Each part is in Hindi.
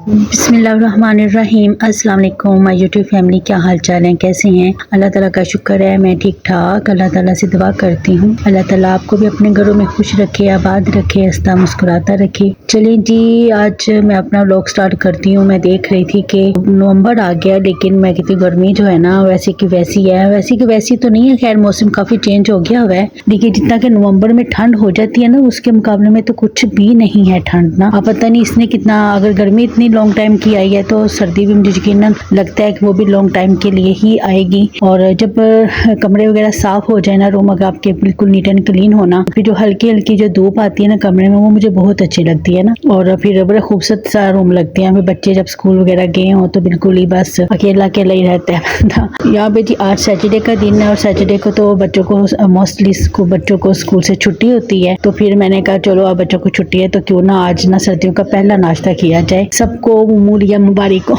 बिस्मिल्लाहिर्रहमानिर्रहीम। अस्सलाम वालेकुम माय यूट्यूब फैमिली, क्या हाल चाल है, कैसे हैं? अल्लाह ताला का शुक्र है मैं ठीक ठाक। अल्लाह ताला से दुआ करती हूँ अल्लाह ताला आपको भी अपने घरों में खुश रखे, आबाद रखे, हंसता मुस्कुराता रखे। चलिए जी, आज मैं अपना व्लॉग स्टार्ट करती हूँ। मैं देख रही थी कि नवंबर आ गया, लेकिन मैं कहती गर्मी जो है ना वैसी की वैसी है। वैसी की वैसी तो नहीं है, खैर मौसम काफ़ी चेंज हो गया हुआ है, लेकिन जितना कि नवंबर में ठंड हो जाती है ना, उसके मुकाबले में तो कुछ भी नहीं है ठंड ना। अब पता नहीं इसने कितना, अगर गर्मी इतनी लॉन्ग टाइम की आई है तो सर्दी भी मुझे यकीनन लगता है कि वो भी लॉन्ग टाइम के लिए ही आएगी। और जब कमरे वगैरह साफ हो जाए ना, रूम अगर आपके बिल्कुल नीट एंड क्लीन होना, फिर जो हल्की हल्की जो धूप आती है ना कमरे में, वो मुझे बहुत अच्छी लगती है ना। और फिर बड़ा खूबसूरत सा रूम लगते हैं। फिर बच्चे जब स्कूल वगैरह गए हों तो बिल्कुल ही बस अकेला अकेला ही रहता है। यहाँ पे जी आज सैटरडे का दिन है और सैटरडे को तो बच्चों को मोस्टली बच्चों को स्कूल से छुट्टी होती है। तो फिर मैंने कहा चलो अब बच्चों को छुट्टी है तो क्यों ना आज ना सर्दियों का पहला नाश्ता किया जाए। सबको मूलियाँ मुबारक हो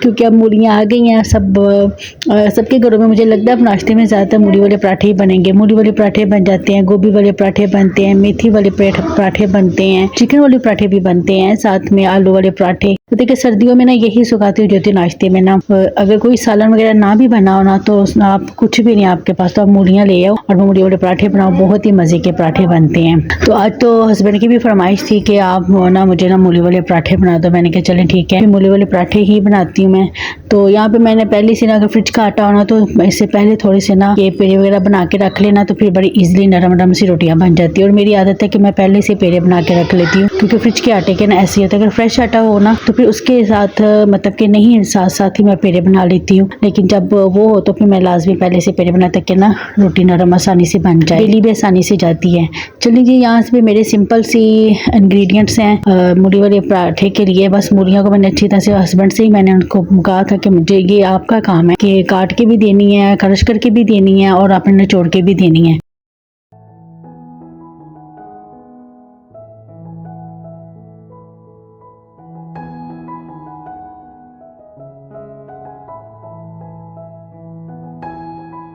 क्योंकि अब मूलियाँ आ गई हैं। सबके घरों में मुझे लगता है अब नाश्ते में ज़्यादातर मूली वाले पराठे ही बनेंगे। मूली वाले पराठे बन जाते हैं, गोभी वाले पराठे बनते हैं, मेथी वाले पराठे बनते हैं, चिकन वाले पराठे भी बनते हैं, साथ में आलू वाले पराठे। तो देखिए सर्दियों में ना यही सुगाती हो जाती है नाश्ते में ना। अगर कोई सालन वगैरह ना भी बना हो ना, तो आप कुछ भी नहीं आपके पास, तो आप मूलियाँ ले आओ और मूली वाले पराठे बनाओ, बहुत ही मज़े के पराठे बनते हैं। तो आज तो हस्बैंड की भी फरमाइश थी कि आप ना मुझे ना मूली वाले पराठे बना दो। मैंने कहा चलें ठीक है, मूली वाले पराठे ही बनाती हूँ मैं। तो यहाँ पे मैंने पहले से ना, अगर फ्रिज का आटा होना तो इससे पहले थोड़े से ना ये पेड़े वगैरह बना के रख लेना, तो फिर बड़ी इजीली नरम नरम सी रोटियाँ बन जाती है। और मेरी आदत है कि मैं पहले से पेड़े बना के रख लेती हूँ, क्योंकि फ्रिज के आटे के ना ऐसे होता है, अगर फ्रेश आटा हो ना तो फिर उसके साथ मतलब कि नहीं, साथ साथ ही मैं पेड़े बना लेती हूँ। लेकिन जब वो हो तो फिर मैं लाजमी पहले से पेड़े बना, ताकि ना रोटी नरम आसानी से बन जाए, बेली भी आसानी से जाती है। चलिए जी, यहाँ से मेरे सिंपल सी इंग्रेडिएंट्स हैं मूली वाले पराठे के लिए। बस मूलियों को मैंने अच्छी तरह से, हस्बैंड से ही मैंने उनको कहा था कि मुझे ये आपका काम है कि काट के भी देनी है, क्रश करके भी देनी है और आपने निचोड़ के भी देनी है।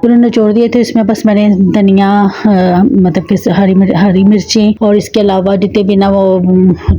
उन्होंने निचोड़ दिए थे। इसमें बस मैंने धनिया, मतलब कि हरी मिर्चें और इसके अलावा जितने भी ना वो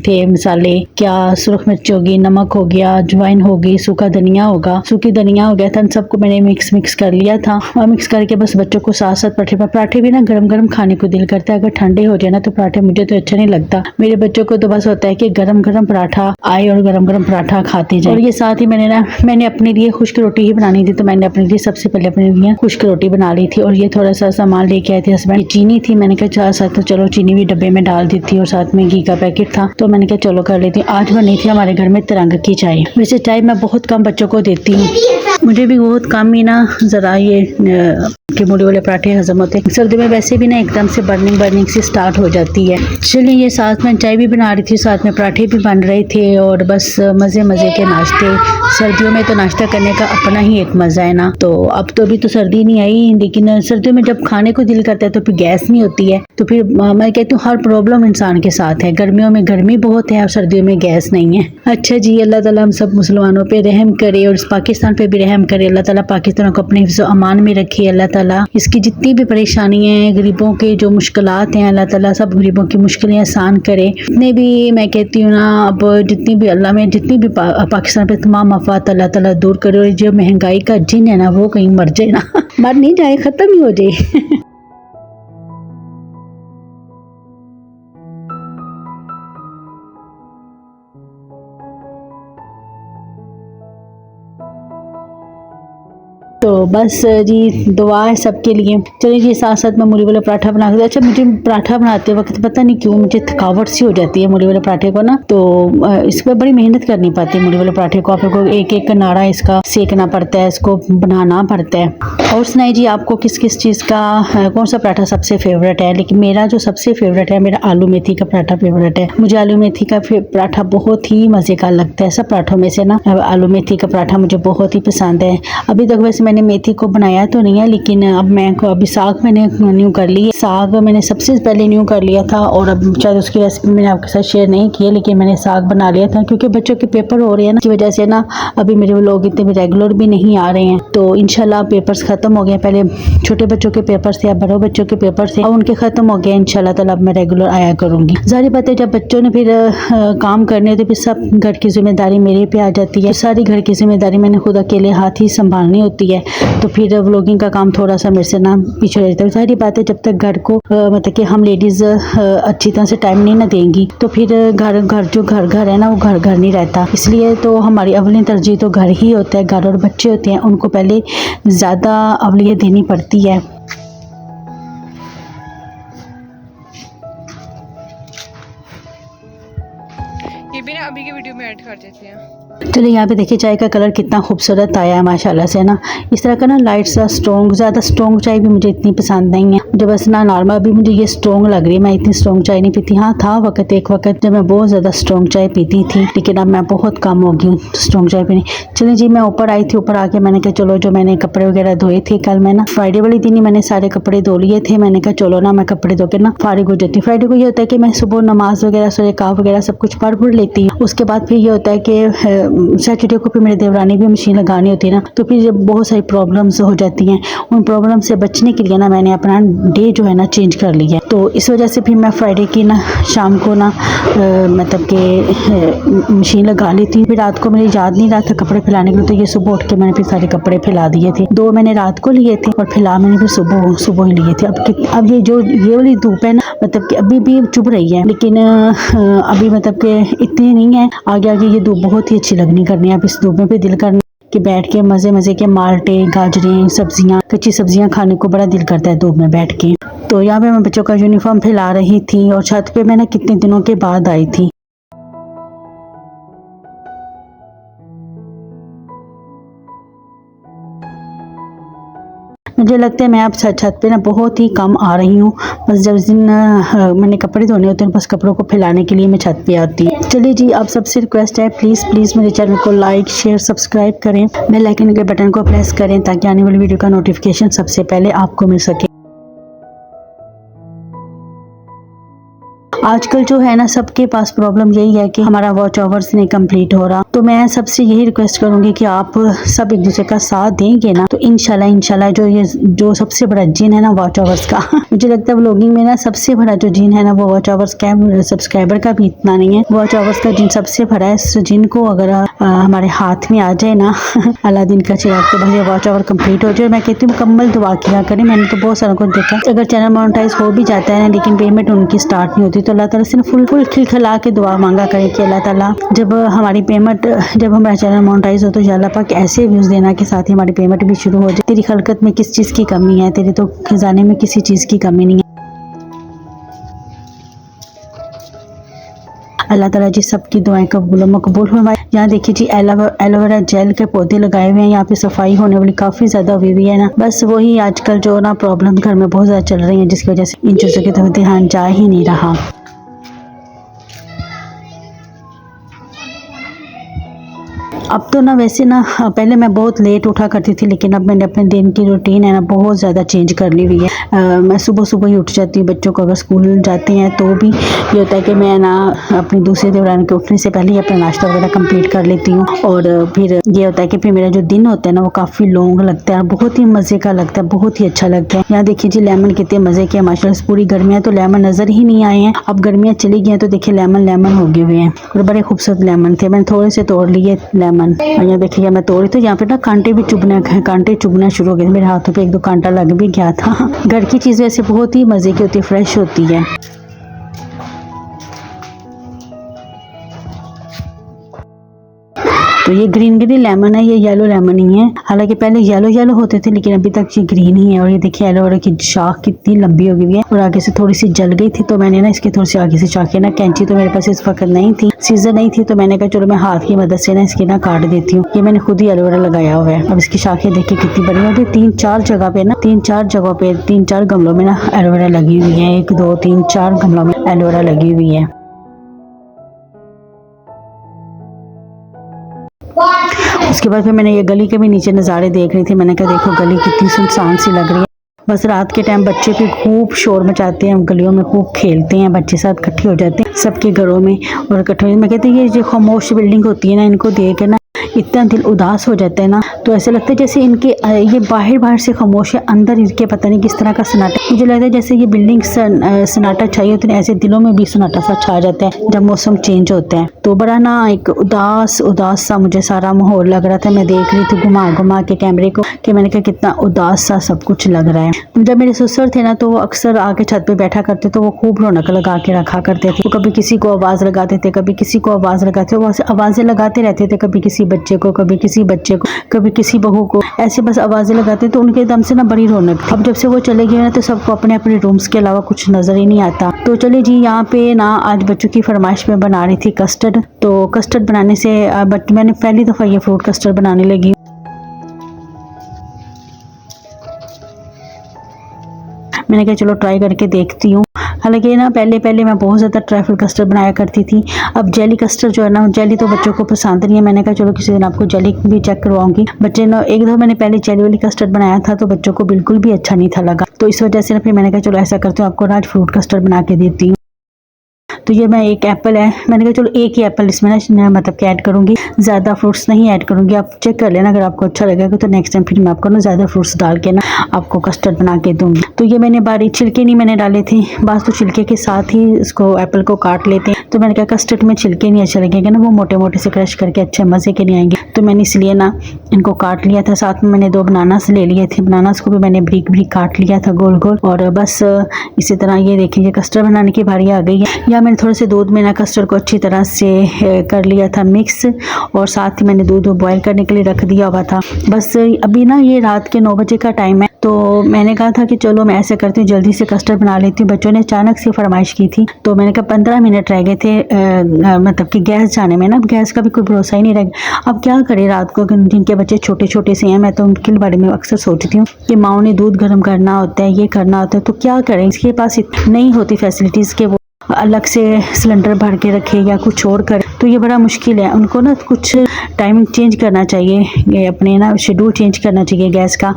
थे मसाले, क्या सुरख मिर्च होगी, नमक हो गया, अजवाइन होगी, सूखा धनिया होगा, सूखी धनिया हो गया था, सबको मैंने मिक्स कर लिया था। और मिक्स करके बस बच्चों को साथ साथ पराठे भी ना गरम गरम खाने को दिल करता है। अगर ठंडे हो जाए ना तो पराठे मुझे तो अच्छा नहीं लगता। मेरे बच्चों को तो बस होता है कि गरम गरम पराठा आए और गरम गरम पराठा खाते जाए। और ये साथ ही मैंने अपने लिए खुश्क रोटी ही बनानी थी, तो मैंने अपने लिए सबसे पहले अपने लिए खुश्क रोटी बना ली थी। और ये थोड़ा सा सामान लेके आए थे हस्बैंड। चीनी थी, मैंने कहा साथ तो चलो चीनी भी डब्बे में डाल दी थी, और साथ में घी का पैकेट था, तो मैंने कहा चलो कर लेती हूँ। आज बनी थी हमारे घर में तिरंगा की चाय। वैसे चाय मैं बहुत कम बच्चों को देती हूँ, मुझे भी बहुत कम ही ना ज़रा ये कि मूली वाले पराठे हजम होते हैं। सर्दी में वैसे भी ना एकदम से बर्निंग से स्टार्ट हो जाती है। चलिए, ये साथ में चाय भी बना रही थी, साथ में पराठे भी बन रहे थे, और बस मज़े के नाश्ते। सर्दियों में तो नाश्ता करने का अपना ही एक मज़ा है ना। तो अब तो अभी तो सर्दी नहीं आई, लेकिन सर्दियों में जब खाने को दिल करता है तो फिर गैस नहीं होती है। तो फिर मैं कहती हूँ हर प्रॉब्लम इंसान के साथ है। गर्मियों में गर्मी बहुत है और सर्दियों में गैस नहीं है। अच्छा जी, अल्लाह ताला हम सब मुसलमानों पे रहम करे और इस पाकिस्तान पे भी रहम करे। अल्लाह ताला पाकिस्तान को अपने हिफ्ज़ अमान में रखे। अल्लाह ताला इसकी जितनी भी परेशानी हैं, गरीबों के जो मुश्किलात हैं, अल्लाह ताला सब गरीबों की मुश्किलें आसान करे। जितने भी मैं कहती हूँ ना, अब जितनी भी अल्लाह में जितनी भी पाकिस्तान पे तमाम आफात अल्लाह ताला दूर करे। और जो महंगाई का जिन है ना, वो कहीं मर जाए ना मर नहीं जाए, ख़त्म ही हो जाए। तो बस जी, दुआ है सबके लिए। चलिए जी, साथ साथ मैं मूली वाला पराठा बना के, अच्छा मुझे पराठा बनाते वक्त पता नहीं क्यों मुझे थकावट सी हो जाती है मूली वाले पराठे को ना, तो इस पर बड़ी मेहनत करनी पड़ती है। मूली वाले पराठे को आपको एक एक नाड़ा इसका सेकना पड़ता है, इसको बनाना पड़ता है। और सुनाइए जी, आपको किस किस चीज़ का कौन सा पराठा सबसे फेवरेट है? लेकिन मेरा जो सबसे फेवरेट है, मेरा आलू मेथी का पराठा फेवरेट है। मुझे आलू मेथी का पराठा बहुत ही मज़े का लगता है। सब पराठों में से ना आलू मेथी का पराठा मुझे बहुत ही पसंद है। अभी तक वैसे मैंने मेथी को बनाया तो नहीं है, लेकिन अब मैं को अभी साग मैंने न्यू कर ली है। साग मैंने सबसे पहले न्यू कर लिया था और अब शायद उसकी रेसिपी मैंने आपके साथ शेयर नहीं की है, लेकिन मैंने साग बना लिया था क्योंकि बच्चों के पेपर हो रहे हैं ना, की वजह से ना अभी मेरे लोग इतने रेगुलर भी नहीं आ रहे हैं। तो इंशाल्लाह पेपर्स खत्म हो गए, पहले छोटे बच्चों के पेपर थे, अब बड़ों बच्चों के पेपर थे, और उनके खत्म हो गए। इंशाल्लाह ताला अब मैं रेगुलर आया करूंगी। जाहिर बात है जब बच्चों ने फिर काम करने होते फिर सब घर की जिम्मेदारी मेरे पे आ जाती है। सारी घर की जिम्मेदारी मैंने खुद अकेले हाथ ही संभालनी होती है, तो फिर व्लॉगिंग का काम थोड़ा सा मेरे से ना पीछे रह जाता है। सारी बात है जब तक घर को मतलब कि हम लेडीज़ अच्छी तरह से टाइम नहीं ना देंगी तो फिर घर है ना वो घर नहीं रहता। इसलिए तो हमारी अवली तरजीह तो घर ही होता है, घर और बच्चे होते हैं, उनको पहले ज़्यादा अवलियत देनी पड़ती है। ये भी ना अभी के वीडियो में ऐड कर देते हैं। चलिए यहाँ पे देखिए चाय का कलर कितना खूबसूरत आया है माशाल्लाह से ना। इस तरह का ना लाइट सा स्ट्रॉन्ग, ज़्यादा स्ट्रॉन्ग चाय भी मुझे इतनी पसंद नहीं है, मुझे बस ना नॉर्मल। अभी मुझे ये स्ट्रॉन्ग लग रही है, मैं इतनी स्ट्रॉन्ग चाय नहीं पीती। हाँ था एक वक्त जब मैं बहुत ज़्यादा स्ट्रॉन्ग चाय पीती थी, लेकिन अब मैं बहुत कम हो गई हूँ स्ट्रॉन्ग चाय पीनी। चलिए जी मैं ऊपर आई थी, ऊपर आके मैंने कहा चलो जो मैंने कपड़े वगैरह धोए थे कल, मैं ना फ्राइडे वाले दिन ही मैंने सारे कपड़े धो लिए थे। मैंने कहा चलो ना मैं कपड़े धो के ना फारिग हो जाती हूँ। फ्राइडे को ये होता है कि मैं सुबह नमाज वगैरह सूरह वगैरह सब कुछ पढ़ लेती हूँ। उसके बाद फिर ये होता है कि सैटरडे को फिर मेरे देवरानी भी मशीन लगानी होती है ना, तो फिर जब बहुत सारी प्रॉब्लम्स हो जाती हैं, उन प्रॉब्लम से बचने के लिए ना मैंने अपना डे जो है ना चेंज कर लिया है। तो इस वजह से फिर मैं फ्राइडे की ना शाम को ना मतलब कि मशीन लगा लेती हूँ। फिर रात को मुझे याद नहीं रहा था कपड़े फैलाने के लिए, तो ये सुबह उठ के मैंने फिर सारे कपड़े फैला दिए थे। 2 मैंने रात को लिए थे और फैला मैंने फिर सुबह ही लिए थे। अब ये वाली धूप है ना, मतलब कि अभी भी चुभ रही है, लेकिन अभी मतलब कि इतनी नहीं है। आगे ये धूप बहुत ही अच्छी लगनी करनी है। अब इस धूप में भी दिल करना कि बैठ के मज़े के माल्टे गाजरें सब्जियां कच्ची सब्जियां खाने को बड़ा दिल करता है धूप में बैठ के। तो यहाँ पे मैं बच्चों का यूनिफॉर्म फैला रही थी और छत पे मैं ना कितने दिनों के बाद आई थी। मुझे लगता है मैं अब छत पे ना बहुत ही कम आ रही हूँ। बस जब जिन मैंने कपड़े धोने होते हैं बस कपड़ों को फैलाने के लिए मैं छत पे आती हूँ। चलिए जी आप सबसे रिक्वेस्ट है प्लीज़ मेरे चैनल को लाइक शेयर सब्सक्राइब करें, बेल आइकन के बटन को प्रेस करें ताकि आने वाली वीडियो का नोटिफिकेशन सबसे पहले आपको मिल सके। आजकल जो है ना सबके पास प्रॉब्लम यही है कि हमारा वॉच आवर्स नहीं कंप्लीट हो रहा। तो मैं सबसे यही रिक्वेस्ट करूंगी कि आप सब एक दूसरे का साथ देंगे ना तो इंशाल्लाह जो सबसे बड़ा जिन है ना वॉच आवर्स का मुझे लगता है व्लॉगिंग में ना सबसे बड़ा जो जिन है ना वो वॉच आवर्स का, सब्सक्राइबर का भी इतना नहीं है। वॉच आवर्स का जिन सबसे बड़ा है। इस जिन को अगर हमारे हाथ में आ जाए ना अल्लाह दिन का चिराग, तो भले वॉच आवर कंप्लीट हो जाए। मैं कहती हूँ मुकम्मल दुआ किया करें। मैंने तो बहुत सारों को देखा अगर चैनल मोनेटाइज हो भी जाता है ना लेकिन पेमेंट उनकी स्टार्ट नहीं होती, तो अल्लाह ताला से फुल खिलखिला के दुआ मांगा करें कि अल्लाह ताला जब हमारी पेमेंट, जब हमारा चैनल मोनेटाइज हो तो अल्लाह पाक ऐसे व्यूज़ देना कि साथ ही हमारी पेमेंट भी शुरू हो जाए। तेरी खलकत में किस चीज़ की कमी है, तेरे तो खजाने में किसी चीज़ की कमी नहीं है। अल्लाह ताला जी सबकी दुआएं मकबूल फरमाए। यहाँ देखिए जी एलोवेरा जेल के पौधे लगाए हुए हैं। यहाँ पे सफाई होने वाली काफ़ी ज़्यादा हुई हुई है ना, बस वही आजकल जो ना प्रॉब्लम घर में बहुत ज़्यादा चल रही है जिसकी वजह से इन चीज़ों की तरफ ध्यान जा ही नहीं रहा। अब तो ना वैसे ना पहले मैं बहुत लेट उठा करती थी, लेकिन अब मैंने अपने दिन की रूटीन है ना बहुत ज़्यादा चेंज कर ली हुई है। मैं सुबह ही उठ जाती हूँ। बच्चों को अगर स्कूल जाते हैं तो भी ये होता है कि मैं ना अपनी दूसरे दौरान के उठने से पहले ही अपना नाश्ता वगैरह कंप्लीट कर लेती हूँ। और फिर ये होता है कि फिर मेरा जो दिन होता है ना वो काफ़ी लॉन्ग लगता है, बहुत ही मज़े का लगता है, बहुत ही अच्छा लगता है। यहाँ देखिए जी लेमन कितने मज़े के माशाल्लाह। पूरी गर्मियाँ तो लेमन नज़र ही नहीं आए हैं, अब गर्मियाँ चली गई हैं तो देखिए लेमन हो गए हुए हैं और बड़े खूबसूरत लेमन थे। मैंने थोड़े से तोड़ लिए लेमन। यहाँ देखिए मैं तोड़ी तो यहाँ पे ना कांटे चुभना शुरू हो गए। मेरे हाथों पे 1-2 कांटा लग भी गया था। घर की चीज़ वैसे बहुत ही मज़े की होती है, फ्रेश होती है। तो ये ग्रीन लेमन है, ये येलो लेमन ही है। हालांकि पहले येलो होते थे लेकिन अभी तक ये ग्रीन ही है। और ये देखिए एलोवेरा की शाख कितनी लंबी हो गई है और आगे से थोड़ी सी जल गई थी, तो मैंने ना इसके थोड़ी सी आगे से चाके ना, कैंची तो मेरे पास इस वक्त नहीं थी, सीजर नहीं थी, तो मैंने कहा चलो मैं हाथ की मदद से ना इसकी ना काट देती हूँ। ये मैंने खुद ही एलोवेरा लगाया हुआ है। अब इसकी शाखें देखिए कितनी बड़ी है। 3-4 जगह पे 3-4 गमलों में ना एलोवेरा लगी हुई है। 1 2 3 4 गमलों में एलोवेरा लगी हुई है। उसके बाद फिर मैंने ये गली के भी नीचे नज़ारे देख रही थी। मैंने कहा देखो गली कितनी सुनसान सी लग रही है। बस रात के टाइम बच्चे भी खूब शोर मचाते हैं, गलियों में खूब खेलते हैं, बच्चे साथ इकट्ठे हो जाते हैं सबके घरों में और इकट्ठे हो। मैं कहती हूँ ये जो खामोश बिल्डिंग होती है ना, इनको देख के ना इतना दिल उदास हो जाता है ना, तो ऐसे लगता है जैसे इनके ये बाहर से खामोश है, अंदर इनके पता नहीं किस तरह का सन्नाटा। मुझे लगता है जैसे ये बिल्डिंग सन्नाटा चाहिए तो ऐसे दिलों में भी सन्नाटा सा छा जाता है जब मौसम चेंज होता है। तो बड़ा ना एक उदास सा मुझे सारा माहौल लग रहा था। मैं देख रही थी घुमा के कैमरे को कि मैंने कहा कितना उदास सा सब कुछ लग रहा है। जब मेरे ससुर थे ना तो वो अक्सर आके छत पे बैठा करते, तो वो खूब रौनक लगा के रखा करते थे। वो कभी किसी को आवाज़ लगाते थे, कभी किसी को आवाज़ लगाते, वो आवाज़ें लगाते रहते थे, कभी किसी बच्चे को, कभी किसी बच्चे को, कभी किसी बहू को, ऐसे बस आवाज़ें लगाते। तो उनके दम से ना बड़ी रौनक थी। अब जब से वो चले गए ना तो सबको अपने अपने रूम्स के अलावा कुछ नज़र ही नहीं आता। तो चले जी, यहाँ पे ना आज बच्चों की फरमाइश में बना रही थी कस्टर्ड। तो कस्टर्ड बनाने से बट मैंने पहली दफ़ा ये फ्रूट कस्टर्ड बनाने लगी। मैंने कहा चलो ट्राई करके देखती हूँ। हालांकि ना पहले मैं बहुत ज़्यादा ट्रैफल कस्टर्ड बनाया करती थी। अब जेली कस्टर्ड जो है ना, जेली तो बच्चों को पसंद नहीं है। मैंने कहा चलो किसी दिन आपको जेली भी चेक करवाऊंगी। बच्चे ना एक दफ़ा मैंने पहले जेली वाली कस्टर्ड बनाया था तो बच्चों को बिल्कुल भी अच्छा नहीं था लगा। तो इस वजह से ना फिर मैंने कहा चलो ऐसा करती हूँ, आपको आज फ्रूट कस्टर्ड बना के देती हूँ। तो ये मैं एक एप्पल है, मैंने कहा चलो एक ही एप्पल इसमें ना मतलब कि ऐड करूँगी, ज़्यादा फ्रूट्स नहीं ऐड करूँगी। आप चेक कर लेना, अगर आपको अच्छा लगेगा तो नेक्स्ट टाइम फिर मैं आपको ना ज़्यादा फ्रूट्स डाल के ना आपको कस्टर्ड बना के दूँगी। तो ये मैंने बारीक छिलके नहीं मैंने डाले थे, बस तो छिलके के साथ ही इसको एप्पल को काट लेते हैं। तो मैंने कहा कस्टर्ड में छिलके नहीं अच्छे लगेंगे ना, वो मोटे मोटे से क्रश करके अच्छे मज़े के नहीं आएंगे। तो मैंने इसलिए ना इनको काट लिया था। साथ में मैंने 2 बनानास ले लिए थे, बनानास को भी मैंने बारीक काट लिया था गोल गोल। और बस इसी तरह ये देखिए कस्टर्ड बनाने की बारी आ गई है। या मैंने थोड़े से दूध में ना कस्टर्ड को अच्छी तरह से कर लिया था मिक्स, और साथ ही मैंने दूध बॉईल करने के लिए रख दिया हुआ था। बस अभी ना ये रात के 9 बजे का टाइम है, तो मैंने कहा था कि चलो मैं ऐसे करती हूँ जल्दी से कस्टर्ड बना लेती हूँ। बच्चों ने अचानक से फरमाइश की थी, तो मैंने कहा 15 मिनट रह गए थे मतलब कि गैस जाने में ना, गैस का भी कोई भरोसा ही नहीं रह गया। अब क्या करें रात को, जिनके बच्चे छोटे छोटे से हैं, मैं तो उनके बारे में अक्सर सोचती हूँ कि माओ ने दूध गर्म करना होता है, ये करना होता है, तो क्या करें। इसके पास नहीं होती फैसिलिटीज़ के वो अलग से सिलेंडर भर के रखे या कुछ और करे, तो ये बड़ा मुश्किल है। उनको ना कुछ टाइम चेंज करना चाहिए, ये अपने ना शेड्यूल चेंज करना चाहिए गैस का,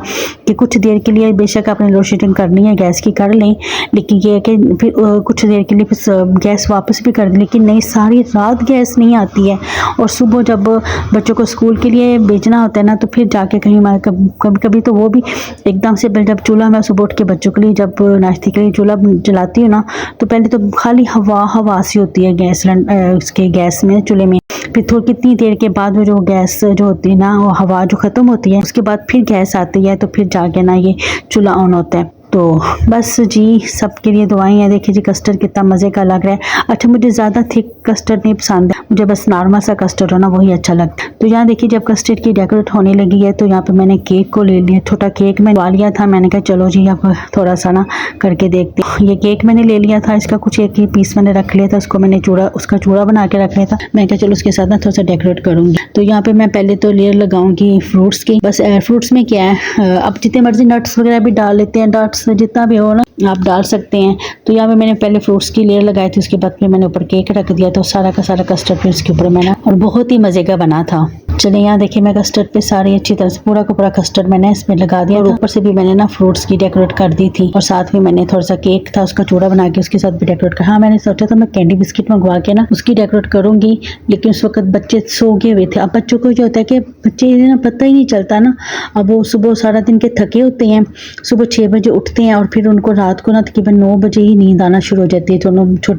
कि कुछ देर के लिए बेशक आपने लोड शेडिंग करनी है गैस की कर लें, लेकिन ये है कि फिर कुछ देर के लिए फिर गैस वापस भी कर दें। लेकिन नहीं, सारी रात गैस नहीं आती है, और सुबह जब बच्चों को स्कूल के लिए भेजना होता है ना, तो फिर जाके कहीं कभी कभी तो वो भी एकदम से, जब चूल्हा मैं सुबह उठ के बच्चों के लिए जब नाश्ते के लिए चूल्हा जलाती हूँ ना, तो पहले तो खाली हवा सी होती है गैस उसके गैस में चूल्हे में। फिर थोड़ी कितनी देर के बाद वो जो गैस जो होती है ना, वो हवा जो ख़त्म होती है, उसके बाद फिर गैस आती है, तो फिर जाके ना ये चूल्हा ऑन होता है। तो बस जी सबके लिए दुआएं हैं। देखिए जी कस्टर्ड कितना मज़े का लग रहा है। अच्छा, मुझे ज़्यादा थिक कस्टर्ड नहीं पसंद है, मुझे बस नॉर्मल सा कस्टर्ड हो ना वही अच्छा लगता है। तो यहाँ देखिए जब कस्टर्ड की डेकोरेट होने लगी है, तो यहाँ पे मैंने केक को ले लिया, छोटा केक मैंने लगा लिया था। मैंने कहा चलो जी अब थोड़ा सा ना करके देखते हैं। ये केक मैंने ले लिया था, इसका कुछ एक ही पीस मैंने रख लिया था, उसको मैंने उसका चूड़ा बना के रख लिया था। मैं कहा चलो उसके साथ ना थोड़ा सा डेकोरेट करूँगी। तो यहाँ पे मैं पहले तो लेयर लगाऊंगी फ्रूट्स की। बस फ्रूट्स में क्या है, अब जितने मर्जी नट्स वगैरह भी डाल लेते हैं, नट्स जितना भी हो ना आप डाल सकते हैं। तो यहाँ पे मैंने पहले फ्रूट्स की लेयर लगाई थी, उसके बाद में मैंने ऊपर केक रख दिया, तो सारा का सारा कस्टर्ड फिर उसके ऊपर मैंने, और बहुत ही मज़े का बना था। चलिए यहाँ देखिए मैं कस्टर्ड पे सारी अच्छी तरह से पूरा का पूरा कस्टर्ड मैंने इसमें लगा दिया, और ऊपर से भी मैंने ना फ्रूट्स की डेकोरेट कर दी थी, और साथ में मैंने थोड़ा सा केक था उसका चूड़ा बना के उसके साथ भी डेकोरेट कर। हाँ, मैंने सोचा था मैं कैंडी बिस्किट मंगवा के ना उसकी डेकोरेट करूँगी, लेकिन उस वक्त बच्चे सो गए हुए थे। अब बच्चों को क्या होता है कि बच्चे ना पता ही नहीं चलता ना, अब वो सुबह सारा दिन के थके होते हैं, सुबह 6 बजे उठते हैं, और फिर उनको रात को ना तकरीबन 9 बजे ही नींद आना शुरू हो जाती है।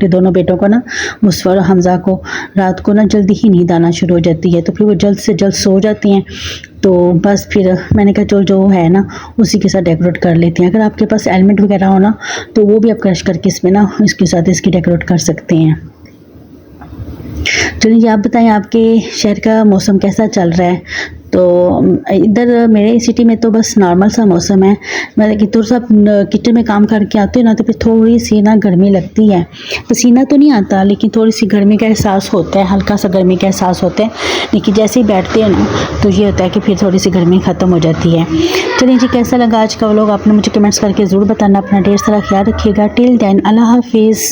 दोनों बेटों को ना, मुसफ़र और हमज़ा को रात को ना जल्दी ही नींद आना शुरू हो जाती है, तो फिर वो जल्द से जल्द सो जाती हैं। तो बस फिर मैंने कहा चलो जो है ना उसी के साथ डेकोरेट कर लेते हैं। अगर आपके पास एलिमेंट वगैरह हो ना, तो वो भी आप क्रश करके इसमें ना इसके साथ इसकी डेकोरेट कर सकते हैं। चलिए आप बताएं आपके शहर का मौसम कैसा चल रहा है। तो इधर मेरे सिटी में तो बस नॉर्मल सा मौसम है। मतलब कि थोड़ा सा किचन में काम करके आते हैं ना, तो फिर थोड़ी सी ना गर्मी लगती है। पसीना तो नहीं आता, लेकिन थोड़ी सी गर्मी का एहसास होता है, हल्का सा गर्मी का एहसास होता है। लेकिन जैसे ही बैठते हैं ना, तो ये होता है कि फिर थोड़ी सी गर्मी ख़त्म हो जाती है। चलिए जी, कैसा लगा आज का व्लॉग आपने मुझे कमेंट्स करके ज़रूर बताना। अपना ढेर सारा ख्याल रखिएगा। टिल देन अल्लाह हाफिज़।